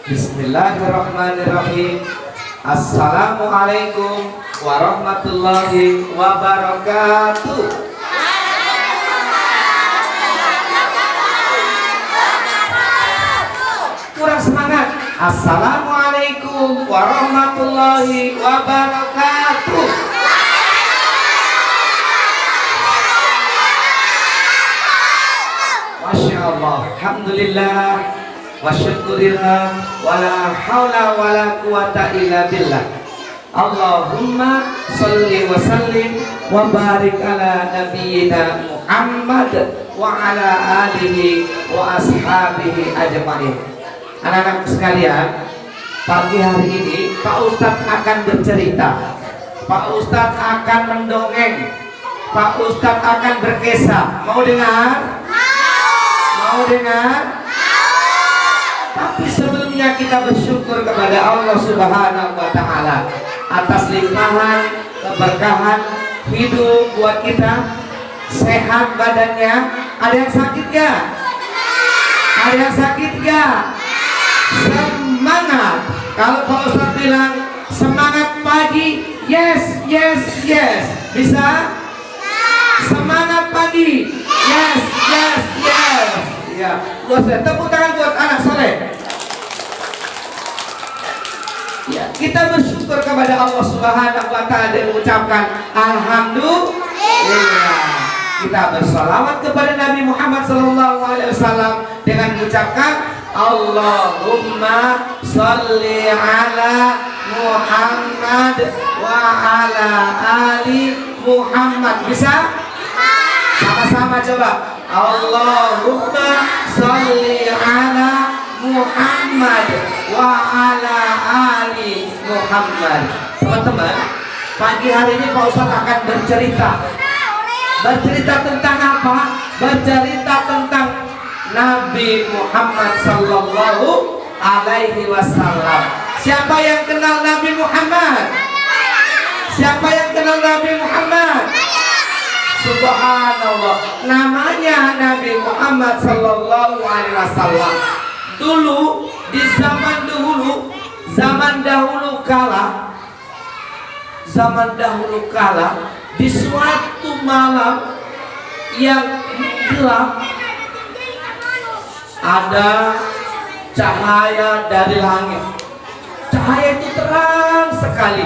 Bismillahirrahmanirrahim. Assalamualaikum warahmatullahi wabarakatuh. Kurang semangat. Assalamualaikum warahmatullahi wabarakatuh. Masya Allah, alhamdulillah, wa syukurillah, wala hawla wala quwata illa billah. Allahumma salli wa sallim wa barik ala nabiyyina Muhammad wa ala alihi wa ashabihi ajma'in. Anak-anak sekalian, pagi hari ini Pak Ustadz akan bercerita, Pak Ustadz akan mendongeng, Pak Ustadz akan berkisah. Mau dengar? Mau dengar? Tapi sebelumnya kita bersyukur kepada Allah Subhanahu wa Ta'ala atas limpahan keberkahan hidup buat kita, sehat badannya. Ada yang sakit gak? Ada yang sakit gak? Semangat. Kalau Pak Ustadz bilang semangat pagi, yes, yes, yes. Bisa? Semangat pagi, yes, yes, yes. Ya, luas ya. Tepuk tangan buat anak soleh. Ya, kita bersyukur kepada Allah Subhanahu wa Ta'ala dan mengucapkan alhamdulillah. Kita bersalawat kepada Nabi Muhammad SAW dengan mengucapkan Allahumma salli ala Muhammad wa ala ali Muhammad. Bisa? Sama-sama coba. Allahumma salli ala Muhammad wa ala ali Muhammad. Teman-teman, pagi hari ini Pak Ustadz akan bercerita. Bercerita tentang apa? Bercerita tentang Nabi Muhammad sallallahu alaihi wasallam. Siapa yang kenal Nabi Muhammad? Siapa yang kenal Nabi Muhammad? Subhanallah, namanya Nabi Muhammad sallallahu alaihi wasallam. Dulu di zaman dahulu kala di suatu malam yang gelap ada cahaya dari langit. Cahaya itu terang sekali.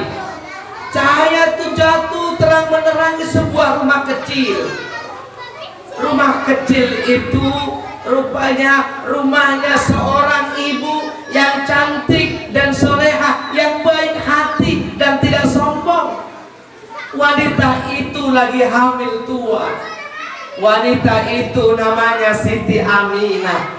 Cahaya itu jatuh terang menerangi sebuah rumah kecil. Rumah kecil itu rupanya rumahnya seorang ibu yang cantik dan soleha, yang baik hati dan tidak sombong. Wanita itu lagi hamil tua. Wanita itu namanya Siti Aminah.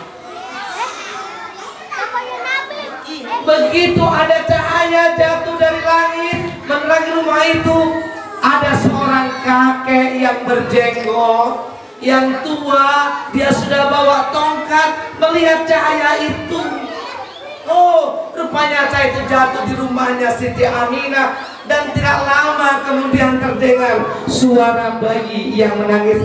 Begitu ada cahaya jatuh dari langit menerangi rumah itu, ada seorang kakek yang berjenggot, yang tua, dia sudah bawa tongkat melihat cahaya itu. Oh, rupanya cahaya itu jatuh di rumahnya Siti Aminah, dan tidak lama kemudian terdengar suara bayi yang menangis.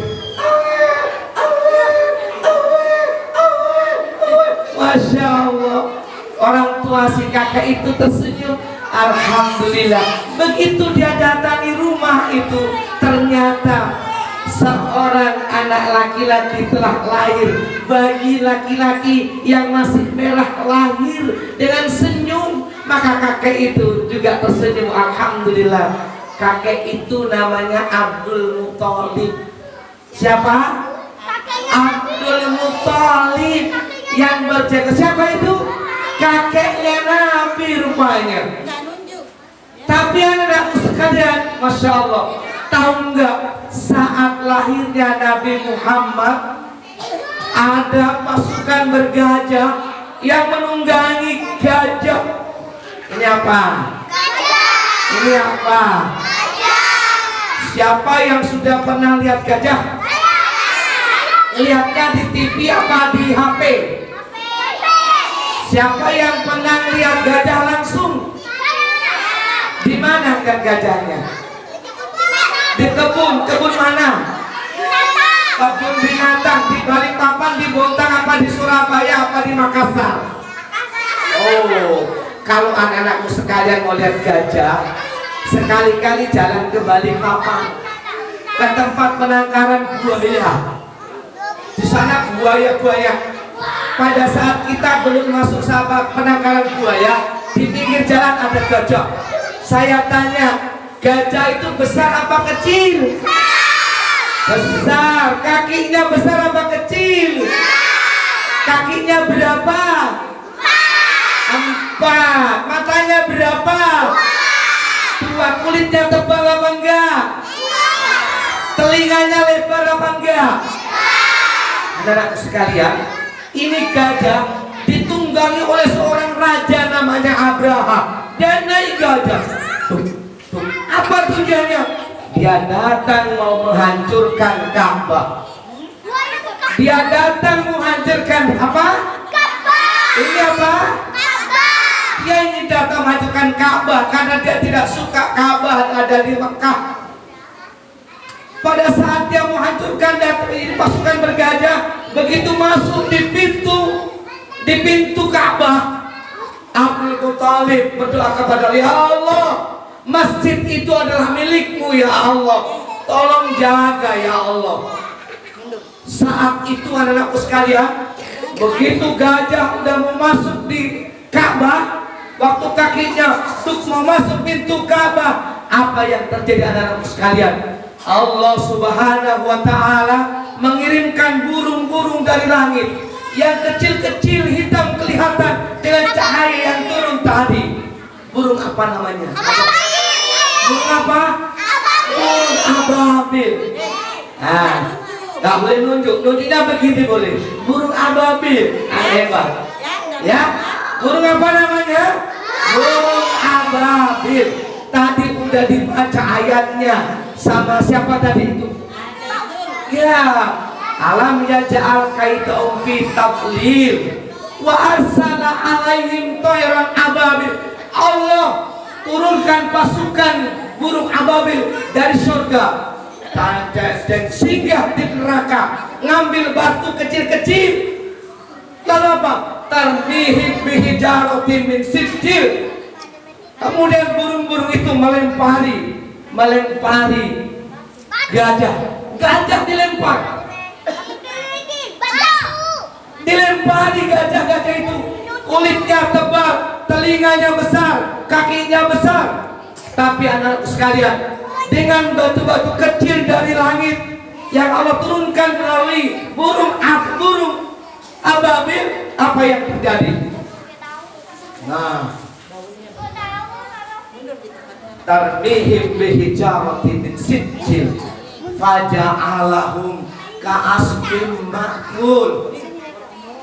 Masya Allah. Orang tua si kakek itu tersenyum. Alhamdulillah. Begitu dia datangi rumah itu, ternyata seorang anak laki-laki telah lahir. Bayi laki-laki yang masih merah lahir dengan senyum. Maka kakek itu juga tersenyum. Alhamdulillah. Kakek itu namanya Abdul Muthalib. Siapa? Abdul Muthalib yang berjaga. Siapa itu? Kakeknya Nabi rupanya. Tapi anak-anakku sekalian, Masya Allah, tahu nggak saat lahirnya Nabi Muhammad ada pasukan bergajah yang menunggangi gajah. Ini apa? Ini apa? Siapa yang sudah pernah lihat gajah? Lihatnya di TV apa di HP? Siapa yang pernah lihat gajah langsung? Di mana kan gajahnya? Di kebun. Kebun mana? Kebun binatang. Di Balikpapan, di Bontang, apa di Surabaya, apa di Makassar? Oh, Oh, kalau anak-anakmu sekalian mau lihat gajah, sekali-kali jalan ke Balikpapan, ke tempat penangkaran buaya. Di sana buaya-buaya. Pada saat kita belum masuk sahabat penangkaran buaya, di pinggir jalan ada gajah. Saya tanya, gajah itu besar apa kecil? Besar. Kakinya besar apa kecil? Kakinya berapa? 4. Matanya berapa? 2. Kulitnya tebal apa enggak? Telinganya lebar apa enggak? Anak-anak sekalian, ini gajah ditunggangi oleh seorang raja namanya Abraham. Dia naik gajah. Apa tujuannya? Dia datang mau menghancurkan Ka'bah. Dia datang menghancurkan apa? Ka'bah. Ini apa? Ka'bah. Dia ingin datang menghancurkan Ka'bah karena dia tidak suka Ka'bah ada di Mekah. Pada saat dia menghancurkan pasukan bergajah, begitu masuk di pintu Ka'bah, Abdul Thalib berdoa kepada Allah, ya Allah, masjid itu adalah milikmu ya Allah, tolong jaga ya Allah. Saat itu anak-anakku sekalian, begitu gajah udah mau masuk di Ka'bah, waktu kakinya mau masuk pintu Ka'bah, apa yang terjadi anak-anakku sekalian? Allah Subhanahu wa ta'ala mengirimkan burung-burung dari langit yang kecil-kecil hitam kelihatan dengan cahaya yang turun tadi. Burung apa namanya? Burung apa? Burung ababil. Nah, nggak boleh nunjuknya begini boleh. Burung ababil. Hebat. Ya, burung apa namanya? Burung ababil. Tadi udah dibaca ayatnya sama siapa tadi itu? Ya, alam yaj'al kaidahum fi tadlil wa arsala alaihim tayran ababil. Allah turunkan pasukan burung ababil dari surga dan singgah di neraka, ngambil batu kecil-kecil. Lalu apa? Tarmihim bihijaratin min sijil. Kemudian burung-burung itu melempari gajah dilempar. Dilempari gajah-gajah itu, kulitnya tebal, telinganya besar, kakinya besar. Tapi anak sekalian, dengan batu-batu kecil dari langit yang Allah turunkan melalui burung ababil, apa yang terjadi? Nah, tarmihim bihijaratin min sijil faja'alahum ka'asfin ma'kul.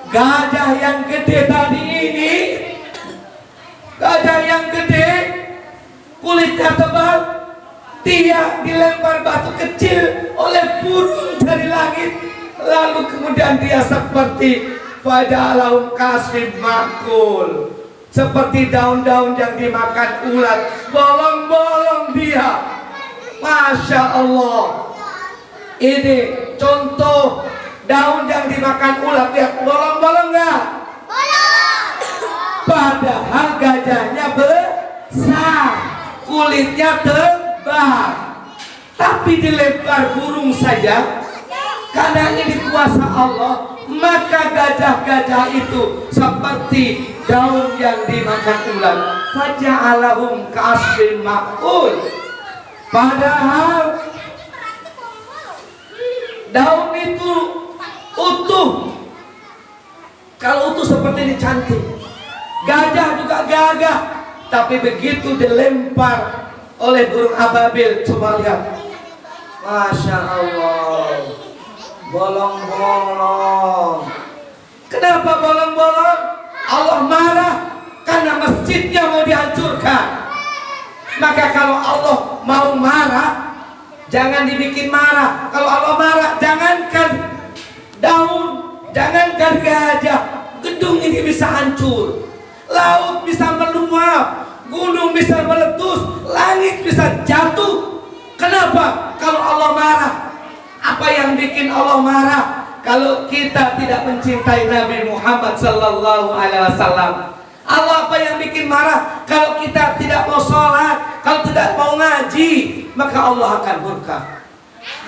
Gajah yang gede tadi ini, gajah yang gede, kulitnya tebal, dia dilempar batu kecil oleh burung dari langit, lalu kemudian dia seperti faja'alahum ka'asfin ma'kul, seperti daun-daun yang dimakan ulat, bolong-bolong dia. Masya Allah. Ini contoh daun yang dimakan ulat, lihat bolong-bolong nggak? Bolong. Padahal gajahnya besar, kulitnya tebal, tapi dilempar burung saja. Karena ini kuasa Allah, maka gajah-gajah itu seperti daun yang dimakan ulat. Faja'alahum ka'asfin ma'kul. Padahal daun itu utuh. Kalau utuh seperti ini cantik. Gajah juga gagah. Tapi begitu dilempar oleh burung ababil, coba lihat. Masya Allah. Bolong-bolong. Kenapa bolong-bolong? Allah marah karena masjidnya mau dihancurkan. Maka kalau Allah mau marah, jangan dibikin marah. Kalau Allah marah, jangankan daun, jangankan gajah, gedung ini bisa hancur, laut bisa meluap, gunung bisa meletus, langit bisa jatuh. Kenapa? Kalau Allah marah. Apa yang bikin Allah marah? Kalau kita tidak mencintai Nabi Muhammad sallallahu alaihi wasallam. Allah marah kalau kita tidak mau sholat, kalau tidak mau ngaji, maka Allah akan murka.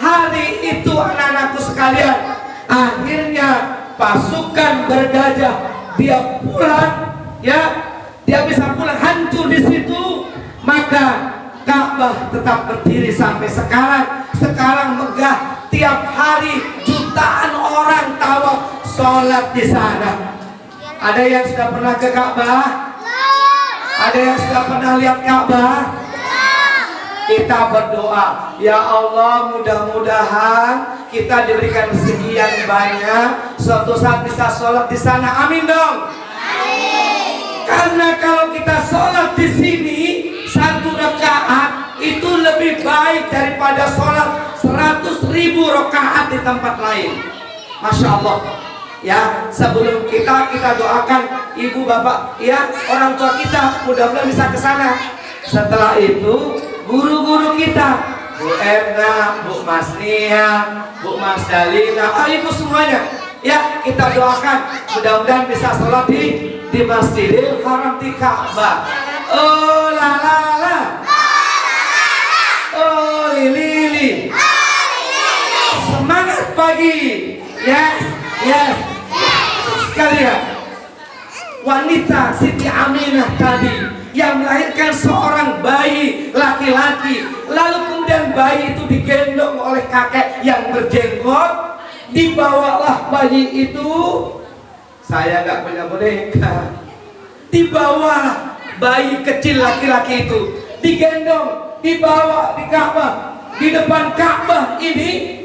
Hari itu anak-anakku sekalian, akhirnya pasukan bergajah dia pulang, ya, dia bisa pulang hancur di situ. Maka Ka'bah tetap berdiri sampai sekarang. Sekarang megah, tiap hari jutaan orang tawaf sholat di sana. Ada yang sudah pernah ke Ka'bah? Ada yang sudah pernah lihat Ka'bah? Kita berdoa, ya Allah, mudah-mudahan kita diberikan sekian banyak, suatu saat bisa sholat di sana. Amin dong. Amin. Karena kalau kita sholat di sini 1 rakaat itu lebih baik daripada sholat 100.000 rakaat di tempat lain. Masya Allah. Ya, sebelum kita doakan ibu bapak, ya, orang tua kita, mudah-mudahan bisa ke sana. Setelah itu guru-guru kita, Bu Erna, Bu Mas Nia, Bu Mas Dalina, ibu semuanya, ya, kita doakan mudah-mudahan bisa sholat di Masjidil Haram di Ka'bah. Oh la la la, oh lili, semangat pagi, yes, yes. Sekalian, wanita Siti Aminah tadi yang melahirkan seorang bayi laki-laki, lalu kemudian bayi itu digendong oleh kakek yang berjenggot, dibawalah bayi itu. Saya nggak punya boneka, dibawalah bayi kecil laki-laki itu, digendong, dibawa di Ka'bah, di depan Ka'bah ini.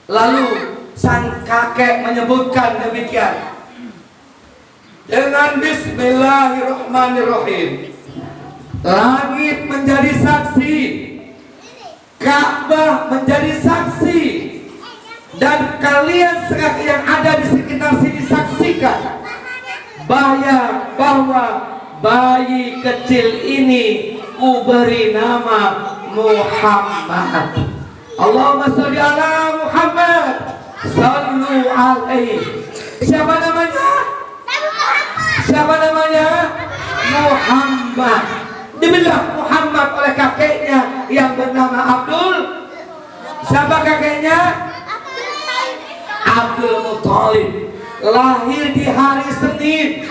Lalu sang kakek menyebutkan demikian, dengan Bismillahirrahmanirrahim, langit menjadi saksi, Ka'bah menjadi saksi, dan kalian yang ada di sekitar sini saksikan bahwa bayi kecil ini kuberi nama Muhammad. Allahumma sholli ala Muhammad, sallu alaihi. Siapa namanya? Siapa namanya? Muhammad. Dibilang Muhammad oleh kakeknya yang bernama Abdul. Siapa kakeknya? Abdul Muthalib. Lahir di hari Senin.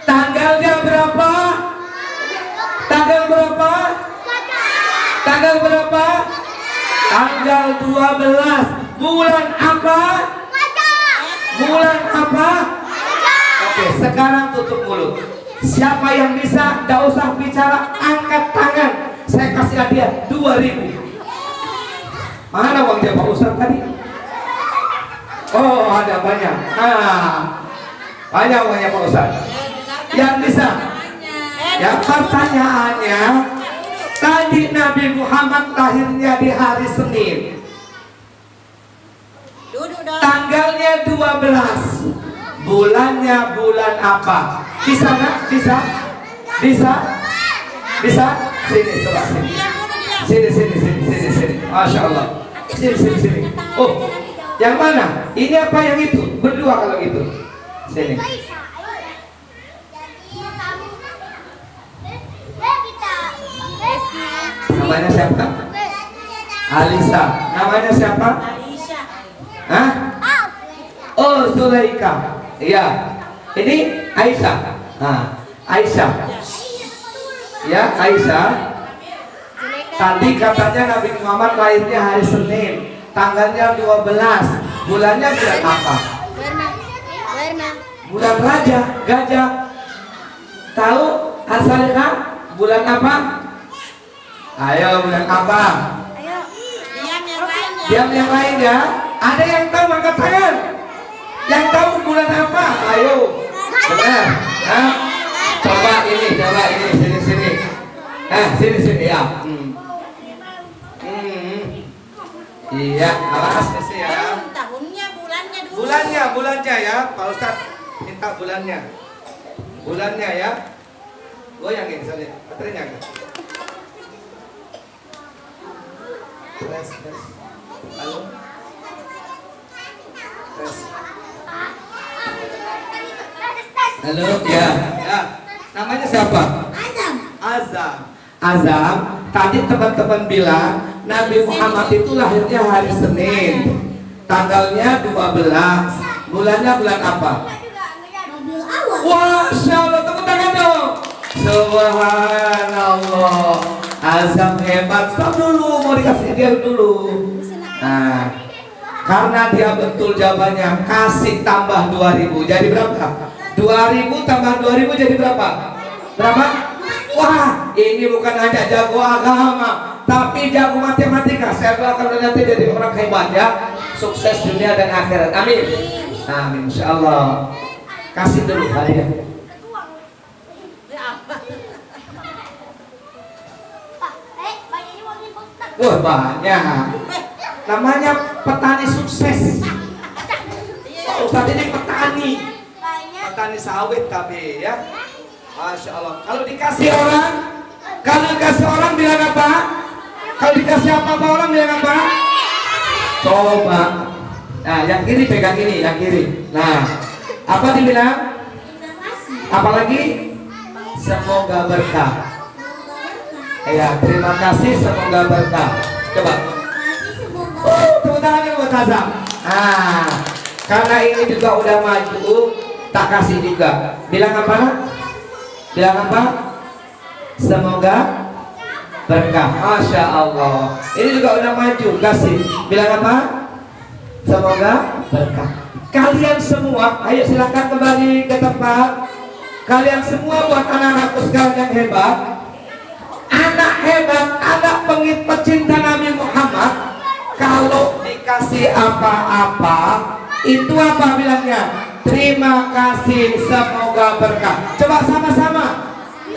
Tanggalnya berapa? Tanggal berapa? Tanggal berapa? Tanggal 12. Bulan apa? Bulan apa? Oke, sekarang tutup mulut. Siapa yang bisa, gak usah bicara, angkat tangan. Saya kasih hadiah 2.000. Mana uangnya Pak Ustadz tadi? Oh, ada banyak. Banyak uangnya Pak Ustadz. Yang bisa? Ya, pertanyaannya, tadi Nabi Muhammad lahirnya di hari Senin. Tanggalnya 12. Bulannya bulan apa? Bisa nggak? Bisa? Bisa? Bisa? Sini, coba sini. Sini. Masya Allah. Sini. Oh, yang mana? Ini apa yang itu? Berdua kalau gitu. Sini. Namanya siapa? Alisa. Namanya siapa? Hah? Oh, Zulaika. Iya. Ini Aisyah. Aisyah. Ya, Aisyah. Tadi katanya Nabi Muhammad lahirnya hari Senin, tanggalnya 12. Bulannya bulan apa? Bulan Raja, Gajah. Tahu asalnya bulan apa? Ayo, bulan apa? Diam yang lain ya. Ada yang tahu angkat tangan? Yang tahu bulan apa? Ayo. Benar. Coba ini, sini. Sini ya. Iya, alas sih ya. Bulannya dulu. Bulannya ya, Pak Ustadz minta bulannya. Bulannya ya. Goyangin saja, baterainya kan. Tes. Halo. Tes. Halo, ya. Ya. Namanya siapa? Azam. Azam. Azam. Tadi teman-teman bilang Nabi Muhammad itu lahirnya hari Senin. Tanggalnya 12. Bulannya bulan apa? Rabiul Awal. Masya Allah, tepuk tangan dong. Subhanallah. Azam hebat. Stop dulu, mau dikasih dia dulu. Nah, karena dia betul jawabannya, kasih tambah 2000. Jadi berapa? 2000 tambah 2000 jadi berapa? Berapa? Wah, ini bukan hanya jago agama, tapi jago matematika. Saya doakan nanti jadi orang hebat ya, sukses dunia dan akhirat. Amin. Amin. Insya Allah. Kasih dulu hadiah. Wah, banyak. Namanya petani sukses. Pak Ustadz ini petani. Petani sawit tapi ya. Masya Allah. Kalau dikasih orang bilang apa? Kalau dikasih apa orang bilang apa? Coba. Nah, yang kiri pegang ini, yang kiri. Nah, apa dibilang? Apalagi? Semoga berkah. Ya, terima kasih, semoga berkah. Coba. Tepuk tangan buat Azam. Nah, karena ini juga udah maju, tak kasih juga. Bilang apa? Bilang apa? Semoga berkah. Masya Allah. Ini juga udah maju, kasih. Bilang apa? Semoga berkah. Kalian semua, ayo silakan kembali ke tempat. Kalian semua buat anak-anakku sekalian yang hebat. Anak hebat, anak pecinta Nabi Muhammad. Kalau dikasih apa-apa, itu apa bilangnya? Terima kasih, semoga berkah. Coba sama-sama.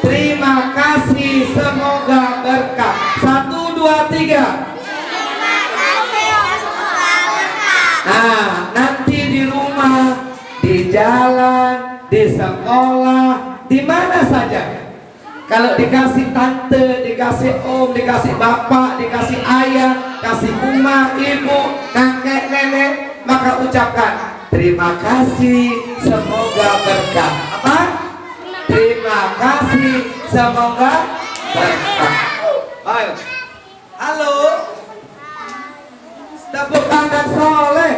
Terima kasih, semoga berkah. 1, 2, 3. Terima kasih, semoga berkah. Nah, nanti di rumah, di jalan, di sekolah, di mana saja. Kalau dikasih tante, dikasih om, dikasih bapak, dikasih ayah, kasih uma, ibu, kakek, nenek, maka ucapkan terima kasih, semoga berkah. Apa? Terima kasih, semoga berkah. Ayo. Halo. Tepuk tangan soleh.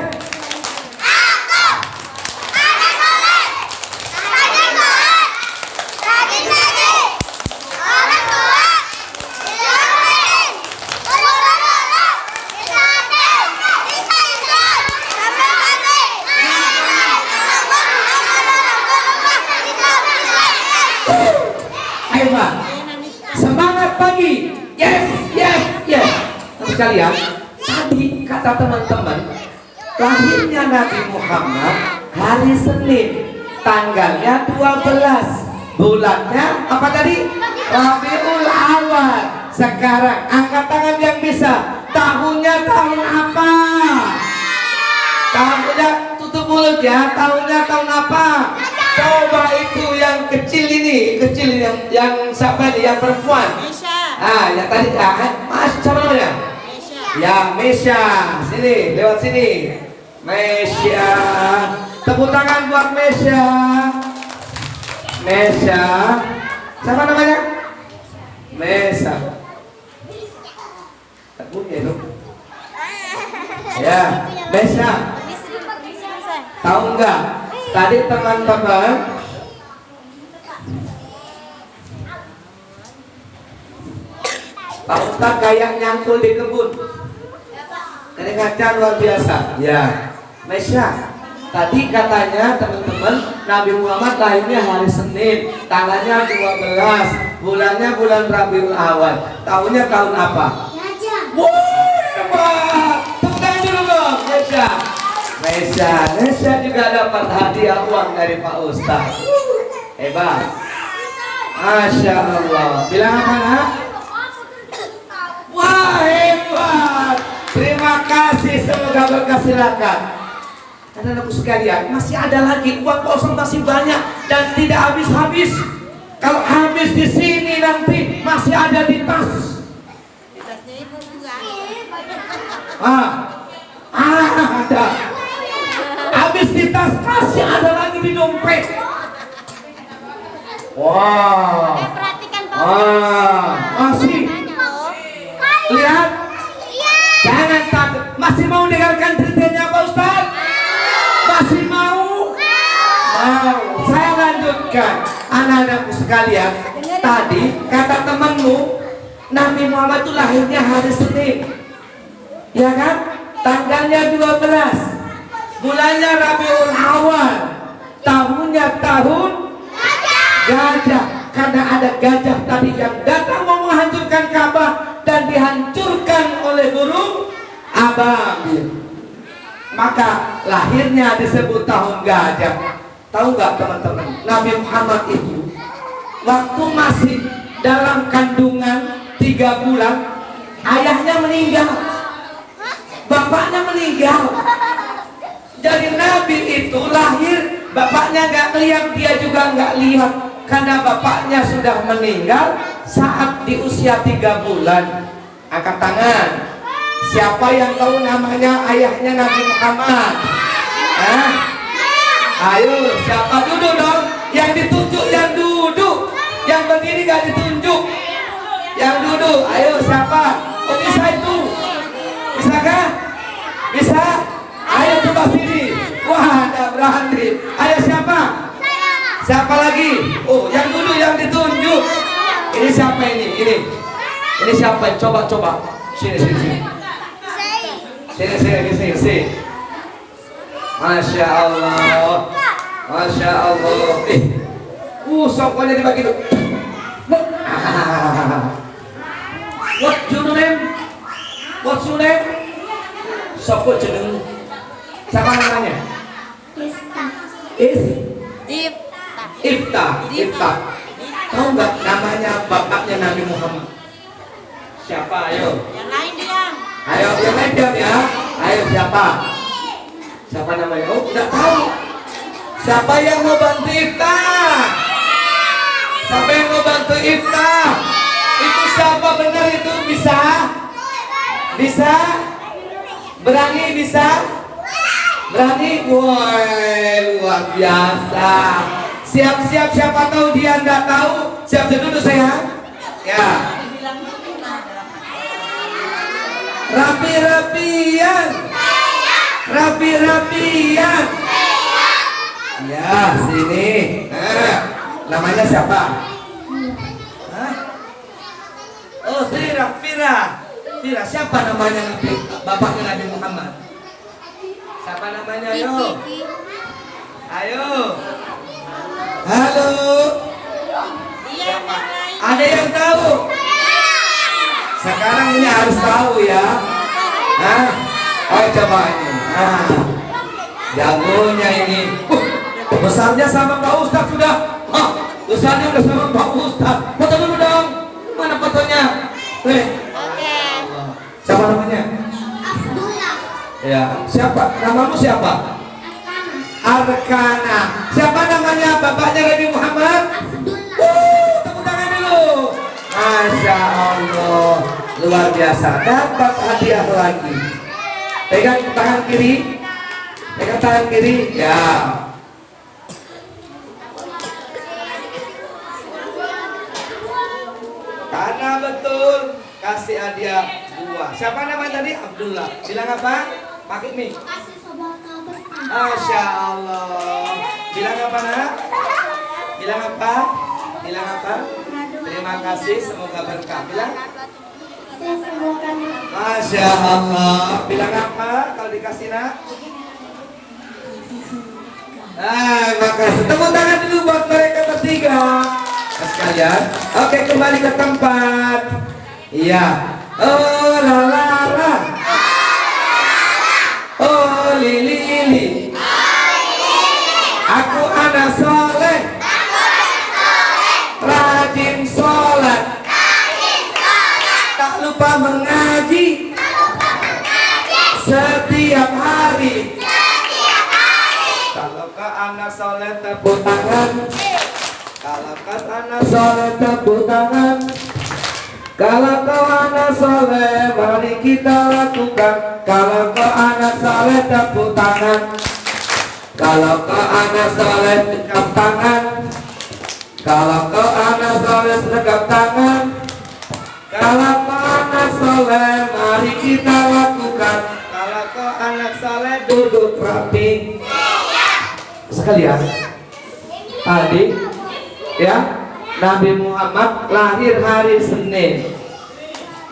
Semangat pagi. Yes, yes, yes. Sekalian, tadi kata teman-teman, lahirnya Nabi Muhammad hari Senin, tanggalnya 12, bulannya apa tadi? Rabiul Awal. Sekarang angkat tangan yang bisa. Tahunnya tahun apa? Tahunnya tutup mulut ya. Tahunnya tahun apa? Coba itu yang kecil ini, yang siapa ini, yang perempuan? Mesya. Ah, yang tadi Mas, siapa namanya? Mesya. Ya, Mesya. Sini, lewat sini. Mesya. Tepuk tangan buat Mesya. Mesya. Siapa namanya? Mesya. Tepuk ya, dong. Ya, Mesya. Tahu nggak? Tadi teman-teman Pak Ustadz kayak nyangkul di kebun. Ini ngaca luar biasa. Ya, Mesya. Tadi katanya teman-teman Nabi Muhammad lahirnya hari Senin, tanggalnya 12, bulannya bulan Rabiul Awal. Tahunnya tahun apa? Wah, hebat. Tepuk tangan dulu dong, Mesya. Mesya juga dapat hadiah uang dari Pak Ustadz. Hebat. Masya Allah. Bilang apa nak? Wah, hebat. Terima kasih, semoga berkah. Silakan. Anak-anakku sekalian, masih ada lagi uang Pak Ustadz, masih banyak dan tidak habis-habis. Kalau habis di sini nanti masih ada di tas. Di tasnya ibu juga. Ada. Habis di tas, masih ada lagi di dompet. Wah. Perhatikan Masih. Lihat. Jangan takut. Masih mau dengarkan ceritanya Pak Ustaz? Masih mau? Mau. Saya lanjutkan. Anak-anakku sekalian, tadi kata temanmu Nabi Muhammad itu lahirnya hari Senin, ya kan? Tanggalnya 12, bulannya Rabiul Awal, tahunnya tahun gajah. Karena ada gajah tadi yang datang mau menghancurkan Ka'bah dan dihancurkan oleh burung ababil, maka lahirnya disebut tahun gajah. Tahu nggak teman-teman, Nabi Muhammad itu waktu masih dalam kandungan 3 bulan, ayahnya meninggal, bapaknya meninggal. Jadi Nabi itu lahir, bapaknya nggak lihat, dia juga nggak lihat, karena bapaknya sudah meninggal saat di usia 3 bulan. Angkat tangan. Siapa yang tahu namanya ayahnya Nabi Muhammad? Ayo, siapa? Duduk dong. Yang ditunjuk yang duduk, yang berdiri gak ditunjuk. Yang duduk, ayo siapa? Oh bisa itu? Bisakah? Bisa? Ayo coba sini. Wah, ada berhenti. Ayo siapa? Siapa lagi? Oh, yang duduk yang ditunjuk. Ini siapa ini? Ini siapa? Coba. Sini. Sini. Masya Allah. Sokonya dibagi tuh. What's your name? Soko jeneng. Siapa namanya? Ifta. Tahu nggak namanya bapaknya Nabi Muhammad? Siapa? Ayo. Yang lain diam. Ayo, yang lain diam ya. Ayo siapa? Siapa namanya? Oh, nggak tahu. Siapa yang mau bantu Ifta? Siapa yang mau bantu Ifta? Itu siapa benar itu? Bisa? Berani bisa? Berani? Wah, luar biasa. Siap-siap, siapa tahu dia nggak tahu. Siap duduk sayang. Ya. Rapi-rapian. Ya, sini. Namanya siapa? Oh, Fira. Siapa namanya bapaknya Nabi Muhammad? Siapa namanya? Ayo. Halo. Siapa? Ada yang tahu? Sekarang ini harus tahu ya. Ayo coba ini. Jagonya ini. Besarnya sama Pak Ustadz sudah. Besarnya udah sama Pak Ustadz. Foto dulu dong. Mana fotonya? Oke. Siapa namanya? Ya. Siapa? Namamu siapa? Arkana. Siapa namanya bapaknya Nabi Muhammad? Tepuk tangan dulu. Masya Allah, luar biasa. Dapat hadiah lagi. Pegang tangan kiri. Ya. Karena betul, kasih hadiah 2. Siapa namanya tadi? Abdullah. Bilang apa? Pakai mic. Masya Allah. Bilang apa nak? Bilang apa? Terima kasih, semoga berkah. Bilang. Masya Allah. Bilang apa kalau dikasih nak? Makasih. Tepuk tangan dulu buat mereka bertiga. Sekalian. Oke, kembali ke tempat. Iya. Oh la la la. Oh lili. Aku anak soleh. Rajin sholat. Tak lupa mengaji. Setiap hari. Kalau kau anak soleh tepuk tangan. Kalau kau anak soleh tepuk tangan. Kalau kau anak soleh mari kita lakukan. Kalau kau anak soleh tepuk tangan. Kalau kau anak soleh tepuk tangan. Kalau kau anak soleh sedekap tangan. Kalau kau anak soleh mari kita lakukan. Kalau kau anak soleh duduk rapi. Sekalian tadi ya, Nabi Muhammad lahir hari Senin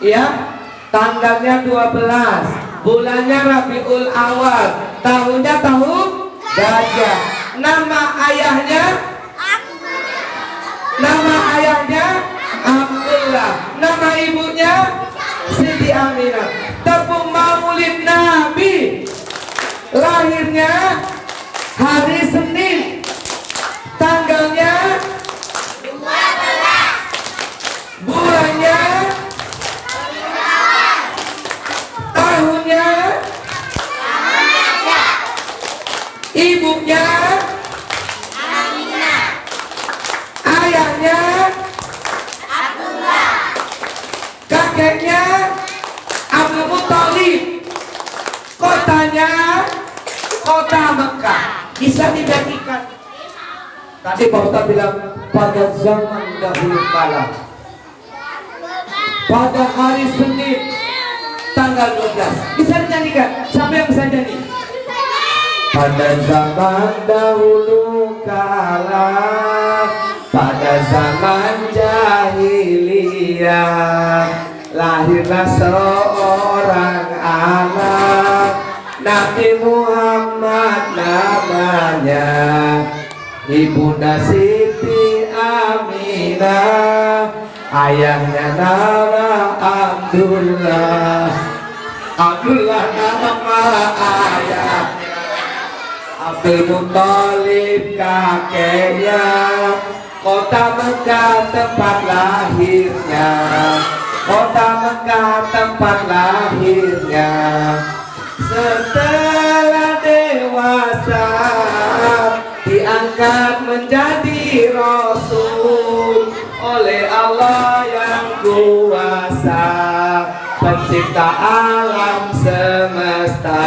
ya, tanggalnya 12, bulannya Rabiul Awal, tahunnya tahun gajah. Nama ayahnya Abdullah, nama ibunya Siti Aminah. Tepung maulid Nabi, lahirnya hari Senin, tanggalnya 12, bulannya, tahunnya, ibunya ayahnya kakeknya Abdul Muthalib, kotanya kota Mekah. Bisa dibagikan. Tadi Pak Ustaz bilang pada zaman dahulu kala, pada hari Senin tanggal 12. Bisa dinyanyikan. Siapa yang bisa nyanyi? Pada zaman dahulu kala, pada zaman jahiliyah, lahirlah seorang anak, Nabi Muhammad namanya, Ibunda Siti Aminah, ayahnya nama Abdullah. Abdullah nama ayah, Abdul Muthalib kakeknya, kota Mekah tempat lahirnya, kota Mekah tempat lahirnya. Setelah dewasa diangkat menjadi Rasul oleh Allah yang kuasa, pencipta alam semesta.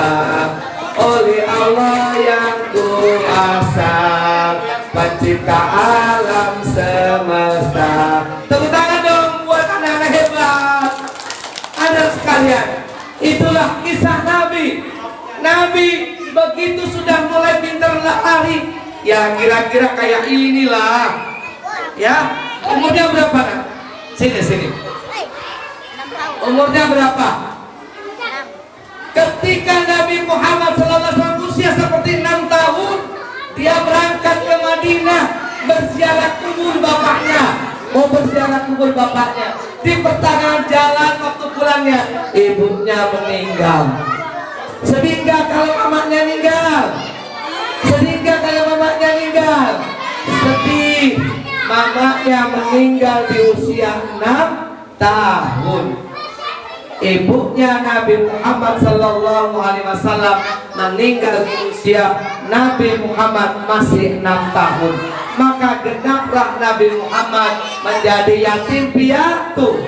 Oleh Allah yang kuasa, pencipta alam semesta. Tepuk tangan dong buat anak-anak hebat. Anak sekalian, itulah kisah Nabi. Nabi begitu sudah mulai pintar lari, ya kira-kira kayak inilah. Ya, umurnya berapa? Sini. Umurnya berapa? Ketika Nabi Muhammad SAW usia seperti 6 tahun, dia berangkat ke Madinah berziarah kubur bapaknya. Mau berziarah kubur bapaknya, di pertengahan jalan waktu pulangnya ibunya meninggal. Sehingga kalau mamanya meninggal, sedih. Mamanya meninggal di usia 6 tahun. Ibunya Nabi Muhammad Sallallahu Alaihi Wasallam meninggal di usia Nabi Muhammad masih 6 tahun. Maka genaplah Nabi Muhammad menjadi yatim piatu.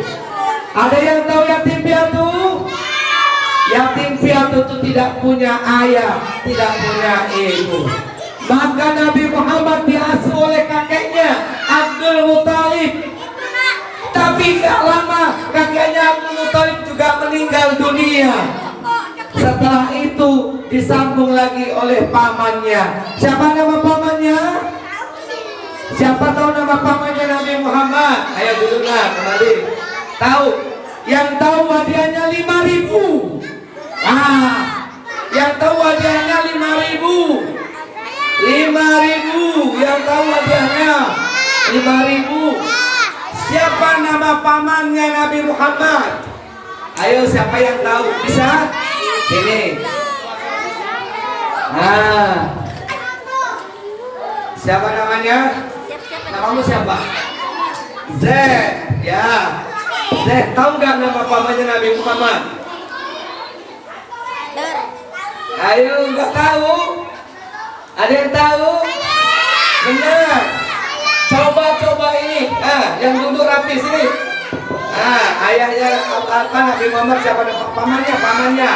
Ada yang tahu yatim piatu? Yatim piatu itu tidak punya ayah, tidak punya ibu. Maka Nabi Muhammad diasuh oleh kakeknya Abdul Muthalib. Tapi gak lama kakeknya Abdul Muthalib juga meninggal dunia. Setelah itu disambung lagi oleh pamannya. Siapa nama pamannya? Siapa tahu nama pamannya Nabi Muhammad? Ayo dulu nah kembali. Tahu? Yang tahu hadiahnya 5.000. Yang tahu hadiahnya 5.000. 5.000. Yang tahu hadiahnya 5.000. Siapa nama pamannya Nabi Muhammad? Ayo siapa yang tahu? Bisa? Sini. Siapa namanya? Namamu siapa? Z. Ya. Z. Tahu nggak nama pamannya Nabi Muhammad? Ayo nggak tahu? Ada yang tahu? Benar. Coba ini. Yang duduk rapi sini. Ayahnya apa Nabi Muhammad siapa? Pamannya.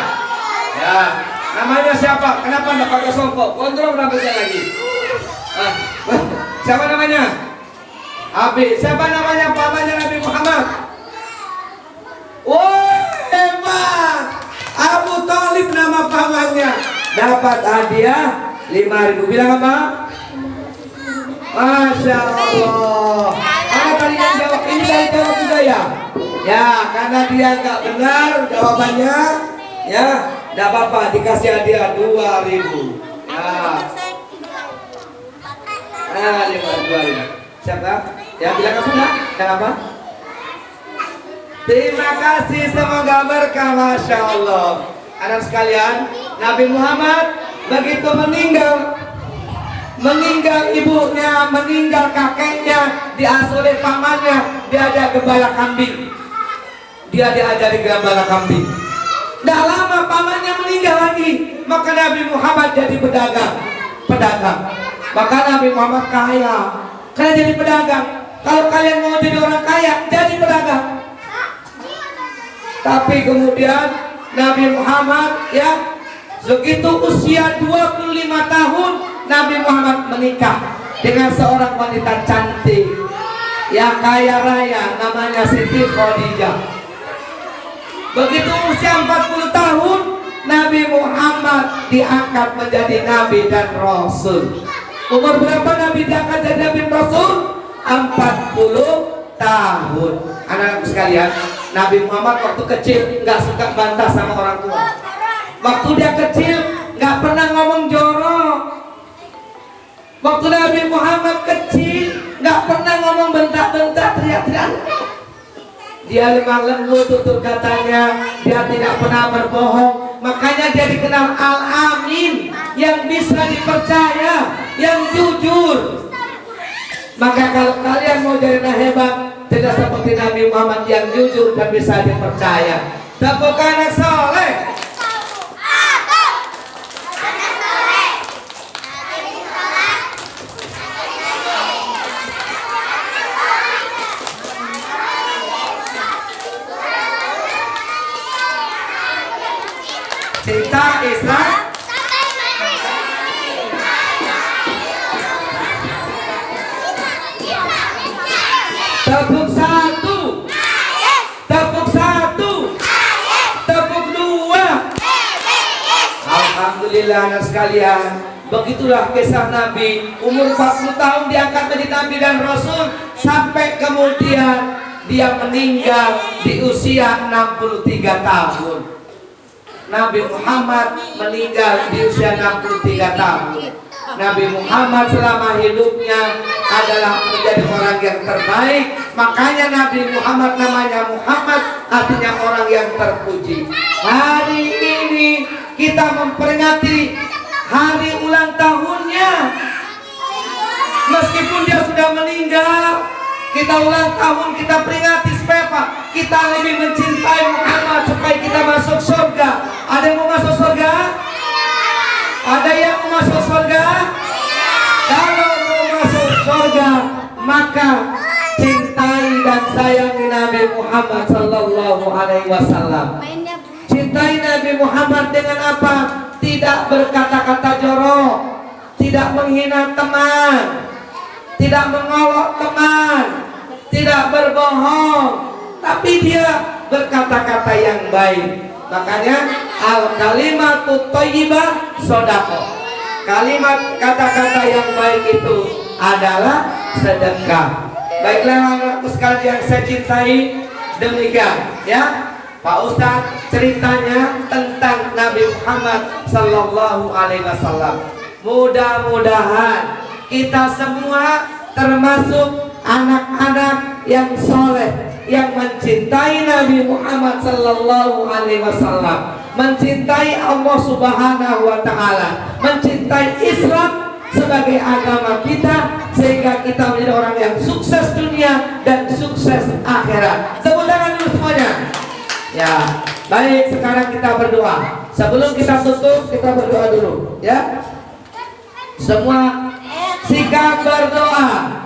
Ya. Namanya siapa? Kenapa enggak pakai sompo? Kontrol rambutnya lagi. Siapa namanya? Abi, siapa namanya pamannya Nabi Muhammad? Wah, hebat. Abu Thalib nama pamannya. Dapat hadiah 5.000. Bilang apa? Masya Allah. Mana tadi yang jawab ini dari jawab juga ya? Ya, karena dia nggak benar jawabannya, ya, nggak apa-apa, dikasih hadiah 2.000. Nah, 5.000. Siapa? Ya, bilang apa enggak? Kenapa? Terima kasih, semoga berkah. Masya Allah. Anak sekalian, Nabi Muhammad begitu meninggal ibunya, meninggal kakeknya, diasuh oleh pamannya, dia ada gembala kambing. Dia diajari gembala kambing. Tidak lama pamannya meninggal lagi, maka Nabi Muhammad jadi pedagang. Maka Nabi Muhammad kaya karena jadi pedagang. Kalau kalian mau jadi orang kaya, jadi pedagang. Tapi kemudian Nabi Muhammad, ya, begitu usia 25 tahun Nabi Muhammad menikah dengan seorang wanita cantik, ya, kaya raya, namanya Siti Khadijah. Begitu usia 40 tahun Nabi Muhammad diangkat menjadi Nabi dan Rasul. Umur berapa Nabi diangkat jadi Nabi dan Rasul? 40 tahun. Anak-anak sekalian, Nabi Muhammad waktu kecil nggak suka bantah sama orang tua. Waktu dia kecil nggak pernah ngomong jorok. Waktu Nabi Muhammad kecil nggak pernah ngomong bentak-bentak, teriak-teriak. Dia lemah lembut tutur katanya, dia tidak pernah berbohong. Makanya dia dikenal Al-Amin, yang bisa dipercaya, yang jujur. Maka kalau kalian mau jadi hebat, tidak seperti Nabi Muhammad yang jujur dan bisa dipercaya. Tepuk anak soleh. Cinta Islam. Tepuk satu. Tepuk satu. Tepuk dua. Alhamdulillah anak sekalian. Begitulah kisah Nabi. Umur 40 tahun diangkat menjadi Nabi dan Rasul, sampai kemudian dia meninggal di usia 63 tahun. Nabi Muhammad meninggal di usia 63 tahun. Nabi Muhammad selama hidupnya adalah menjadi orang yang terbaik. Makanya Nabi Muhammad namanya Muhammad, artinya orang yang terpuji. Hari ini kita memperingati hari ulang tahunnya. Meskipun dia sudah meninggal, kita ulang tahun, kita peringati supaya kita lebih mencintai Muhammad, supaya kita masuk surga. Ada yang mau masuk surga? Ada yang mau masuk surga? Kalau mau masuk surga, maka cintai dan sayangi Nabi Muhammad sallallahu alaihi wasallam. Cintai Nabi Muhammad dengan apa? Tidak berkata-kata jorok, tidak menghina teman, tidak mengolok teman, tidak berbohong, tapi dia berkata-kata yang baik. Makanya al-kalimatut thayyibah shadaqah. Kalimat kata-kata yang baik itu adalah sedekah. Baiklah anak-anakku sekalian yang saya cintai, demikian ya Pak Ustadz ceritanya tentang Nabi Muhammad sallallahu alaihi wasallam. Mudah-mudahan kita semua termasuk anak-anak yang soleh, yang mencintai Nabi Muhammad sallallahu alaihi wasallam, mencintai Allah Subhanahu wa taala, mencintai Islam sebagai agama kita, sehingga kita menjadi orang yang sukses dunia dan sukses akhirat. Tepuk tangan dulu semuanya. Ya, baik, sekarang kita berdoa. Sebelum kita tutup, kita berdoa dulu, ya. Semua sikap berdoa.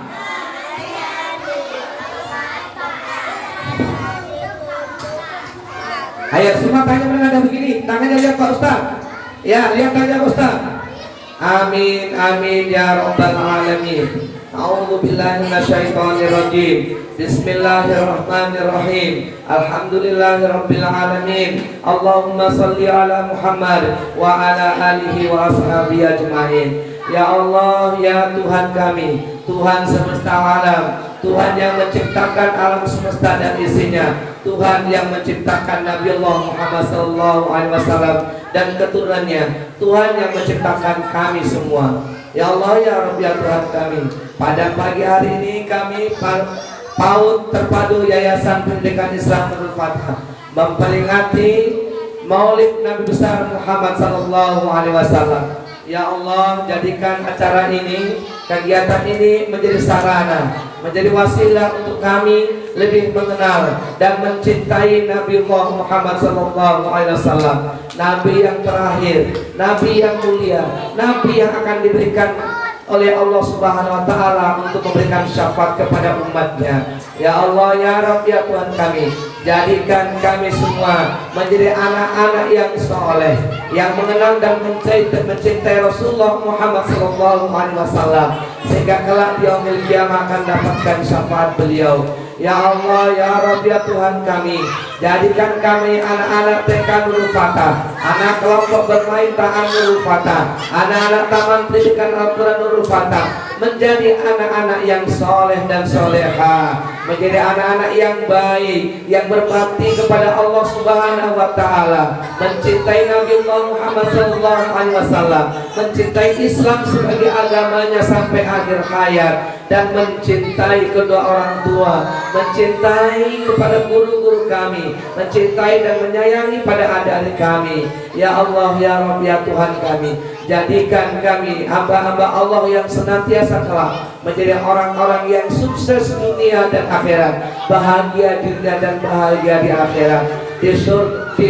Ayo semua tanya menada begini, tangannya lihat Pak Ustaz. Ya, lihat tanya Pak Ustaz. Amin, amin ya rabbal alamin. A'udzu billahi minasyaitonir rajim. Bismillahirrahmanirrahim. Alhamdulillahirabbil alamin. Allahumma shalli ala Muhammad wa ala alihi wa ashabihi ajmain. Ya Allah, ya Tuhan kami, Tuhan semesta alam, Tuhan yang menciptakan alam semesta dan isinya, Tuhan yang menciptakan Nabi Allah Muhammad SAW dan keturunannya, Tuhan yang menciptakan kami semua. Ya Allah, ya Rabbi, ya Tuhan kami, pada pagi hari ini kami PAUD Terpadu Yayasan Pendidikan Islam Nurul Fatah memperingati Maulid Nabi besar Muhammad SAW. Ya Allah, jadikan acara ini, kegiatan ini menjadi sarana, menjadi wasilah untuk kami lebih mengenal dan mencintai Nabi Muhammad SAW, Nabi yang terakhir, Nabi yang mulia, Nabi yang akan diberikan oleh Allah Subhanahu wa Ta'ala untuk memberikan syafaat kepada umatnya. Ya Allah, ya Rabb, ya Tuhan kami, jadikan kami semua menjadi anak-anak yang soleh, yang mengenal dan mencintai Rasulullah Muhammad SAW, sehingga kelak di yaumil qiyamah akan dapatkan syafaat beliau. Ya Allah, ya Rabb, ya Tuhan kami, jadikan kami anak-anak TK Nurul Fatah, anak kelompok bermain Ta'an Nurul Fatah, anak-anak Taman Pendidikan Al-Quran Nurul Fatah menjadi anak-anak yang soleh dan soleha, menjadi anak-anak yang baik, yang berbakti kepada Allah Subhanahu wa Ta'ala, mencintai Nabi Muhammad SAW, mencintai Islam sebagai agamanya sampai akhir hayat, dan mencintai kedua orang tua, mencintai kepada guru-guru kami, mencintai dan menyayangi pada adik-adik kami. Ya Allah, ya Rabb, ya Tuhan kami, jadikan kami hamba-hamba Allah yang senantiasa kelak menjadi orang-orang yang sukses dunia dan akhirat, bahagia di dunia dan bahagia di akhirat. Di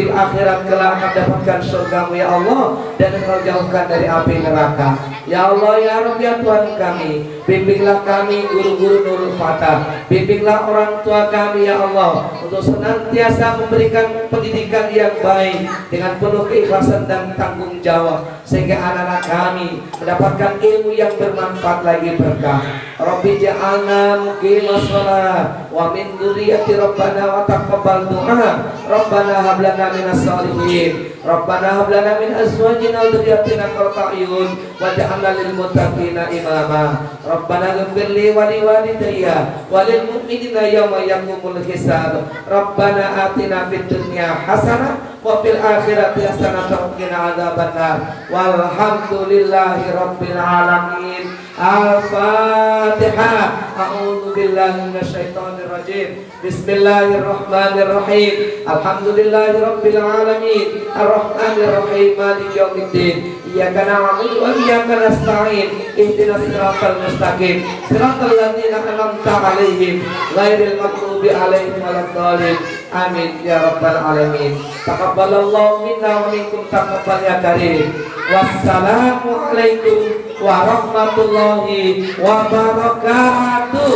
akhirat kelak akan dapatkan surgamu ya Allah, dan engkau jauhkan dari api neraka. Ya Allah, ya Rabb, ya Tuhan kami, bimbinglah kami guru-guru Nurul Fatah, bimbinglah orang tua kami ya Allah, untuk senantiasa memberikan pendidikan yang baik dengan penuh keikhlasan dan tanggung jawab, sehingga anak-anak kami mendapatkan ilmu yang bermanfaat lagi berkah. Rabbi ja'alna muqimas shalah wa min dzurriyyati rabbana wa taqabbal du'a. Rabbana hab lana minas shalihin. Rabbana hab lana min azwajina wa dhurriyyatina qurrata a'yun waj'alna lil muttaqina imama. Rabbana ighfir li wa li walidayya wa lil mu'minina yawma yaqumul hisab. Rabbana atina fid dunya hasanah wa fil akhirati hasanah wa qina adzabannar. Walhamdulillahi rabbil alamin. Al-Fatihah. A'udzu billahi minasyaitonir rajim. Bismillahirrahmanirrahim. Alhamdulillahirabbil alamin. Arrahmanir rahim. Maliki yaumiddin. Iyyaka na'budu wa iyyaka nasta'in. Ihdinas siratal mustaqim. Siratal ladzina an'amta 'alaihim ghairil maghdubi 'alaihim waladdallin. Amin ya rabbal alamin. Taqabbalallahu minna wa minkum taqabbal ya karim. Wassalamu alaikum warahmatullahi wabarakatuh.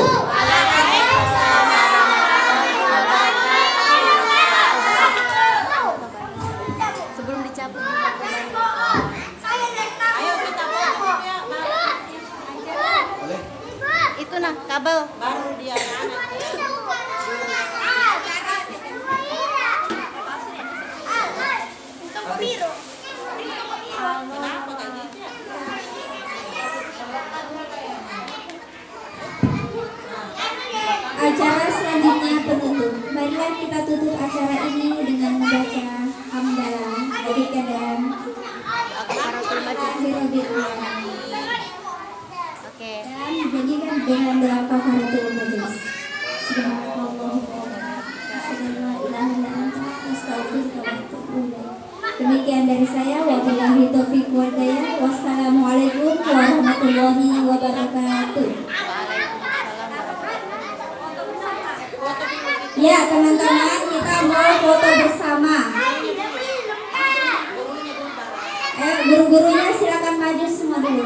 Sebelum dicabut, ayo kita itu nah kabel baru dia anak. Biru. Kenapa kayak gitu? Acara selanjutnya penutup. Marilah kita tutup acara ini dengan membaca hamdalah dari keadaan Akhirul Oke. dan dijadikan dengan doa kafaratul majelis. Demikian dari saya, wabillahi taufiq wal hidayah. Wassalamualaikum warahmatullahi wabarakatuh. Ya teman-teman, kita mau foto bersama. Guru-gurunya silakan maju semua dulu.